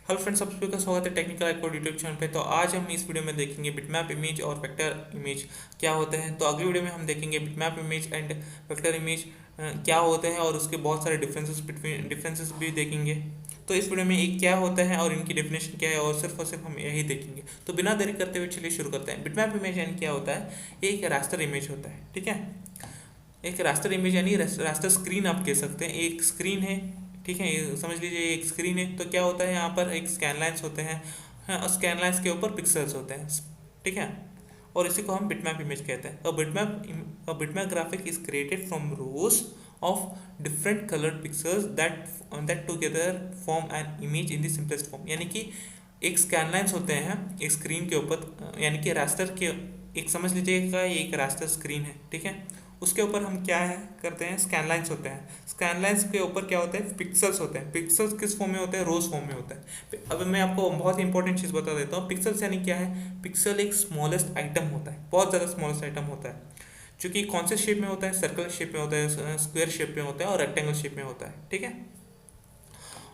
Hello friends, आप सभी का स्वागत है टेक्निकल आइकोड यूट्यूब चैनल पे। तो आज हम इस वीडियो में देखेंगे बिटमैप इमेज और वेक्टर इमेज क्या होते हैं। तो अगली वीडियो में हम देखेंगे bitmap image and vector image क्या होते हैं और उसके बहुत सारे डिफरेंसेस भी देखेंगे। तो इस वीडियो में एक क्या होता है और इनकी डेफिनेशन क्या है और सिर्फ हम यही देखेंगे। तो बिना देरी करते हुए चलिए शुरू करते हैं। बिटमैप इमेज यानी क्या होता है, ये एक रास्टर इमेज होता है। ठीक है, एक रास्टर इमेज यानी रास्टर स्क्रीन आप कह सकते हैं। एक स्क्रीन है, ठीक है, ये समझ लीजिए एक स्क्रीन है। तो क्या होता है, यहाँ पर एक स्कैन लाइन्स होते हैं, हाँ, और स्कैन लाइन्स के ऊपर पिक्सल्स होते हैं। ठीक है, और इसी को हम बिटमैप इमेज कहते हैं। Bitmap graphic is created from rose of different coloured pixels that together form an image in the simplest form. यानी कि एक स्कैन लाइन्स होते हैं एक स्क्रीन के ऊपर, यानी कि रास्टर के एक समझ लीजिएगा ये एक रास्टर स्क्रीन है। ठीक है, उसके ऊपर हम क्या है करते हैं, स्कैन लाइन्स होते हैं। स्कैन लाइन्स के ऊपर क्या होता है, पिक्सल्स होते हैं। पिक्सल्स किस फॉर्म में होते हैं, रोज फॉर्म में होता है। अब मैं आपको बहुत इंपॉर्टेंट चीज़ बता देता हूँ। पिक्सल्स यानी क्या है, पिक्सल एक स्मॉलेस्ट आइटम होता है, बहुत ज़्यादा स्मॉलेस्ट आइटम होता है, जो कि कौन से शेप में होता है, सर्कल शेप में होता है, स्क्वायर शेप में होता है और रेक्टेंगल शेप में होता है। ठीक है,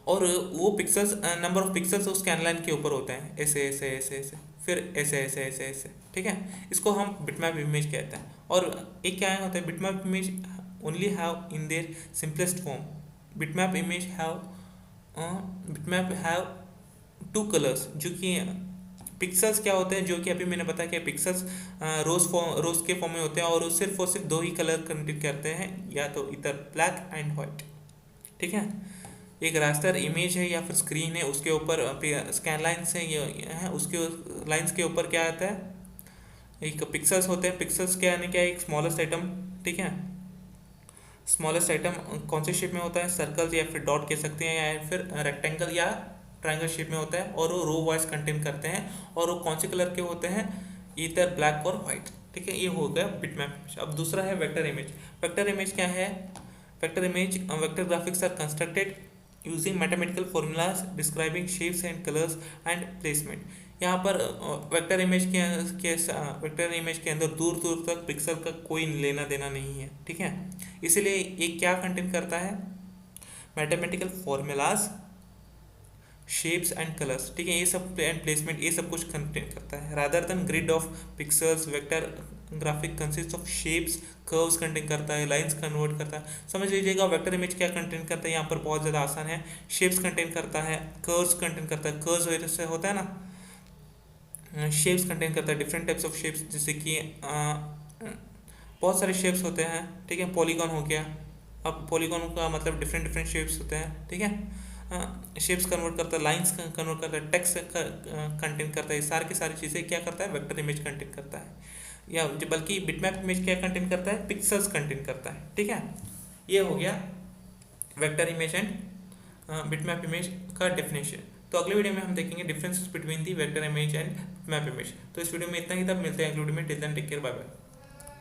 और वो पिक्सल्स, नंबर ऑफ पिक्सल्स उस स्कैन लाइन के ऊपर होते हैं, ऐसे ऐसे ऐसे ऐसे, फिर ऐसे ऐसे ऐसे ऐसे। ठीक है, इसको हम बिटमैप इमेज कहते हैं। और एक क्या होता है, bitmap image only have in their simplest form. Bitmap image have bitmap have two colours, जो कि पिक्सल्स क्या होते हैं, जो कि अभी मैंने बताया कि पिक्सल्स रोज के फॉर्म में होते हैं और सिर्फ दो ही कलर कंटेन करते हैं, या तो इधर ब्लैक एंड वाइट। ठीक है, एक रास्टर इमेज है या फिर स्क्रीन है, उसके ऊपर स्कैन लाइन्स है, ये है उसके लाइन्स के ऊपर क्या आता है, एक पिक्सल्स होते हैं। पिक्सल्स क्या यानी क्या, एक स्मॉलेस्ट आइटम। ठीक है, स्मॉलेस्ट आइटम कौन से शेप में होता है, सर्कल या फिर डॉट कह सकते हैं, या फिर रेक्टेंगल या ट्रायंगल शेप में होता है, और वो रो वाइज कंटेन करते हैं, और वो कौन से कलर के होते हैं, इधर ब्लैक और वाइट। ठीक है, ये हो गया बिटमैप। अब दूसरा है वेक्टर इमेज। वेक्टर इमेज क्या है, vector graphics are constructed using mathematical formulas describing shapes and colours and placement. यहाँ पर वेक्टर इमेज के अंदर दूर दूर तक पिक्सल का कोई लेना देना नहीं है। ठीक है, इसीलिए ये क्या कंटेन करता है, mathematical formulas, shapes and colours. ठीक है, ये सब एंड प्लेसमेंट, ये सब कुछ कंटेन करता है। Rather than grid of pixels, vector graphic consist of shapes, curves contain करता है, लाइंस कन्वर्ट करता है। समझ लीजिएगा वेक्टर इमेज क्या कंटेन करता है, यहाँ पर बहुत ज़्यादा आसान है। शेप्स कंटेन करता है, कर्व्स कंटेन करता है, कर्व्स वजह से होता है ना, शेप्स कंटेन करता है, डिफरेंट टाइप्स ऑफ शेप्स, जैसे कि बहुत सारे शेप्स होते हैं। ठीक है, पॉलीगॉन हो गया। अब पॉलीगॉन का मतलब डिफरेंट डिफरेंट शेप्स होते हैं। ठीक है, शेप्स कन्वर्ट करता है, लाइंस कन्वर्ट करता है, टेक्स्ट कंटेंट करता है। सारी की सारी चीज़ें क्या करता है, वेक्टर इमेज कंटेंट करता है। या बल्कि बिटमैप इमेज क्या कंटेंट करता है, पिक्सल्स कंटेंट करता है। ठीक है, ये हो गया vector image and bitmap image का डेफिनेशन। तो अगले वीडियो में हम देखेंगे differences between the vector image and bitmap image. तो इस वीडियो में इतना ही, तब मिलते हैं अगले वीडियो में। Till then take care, bye bye.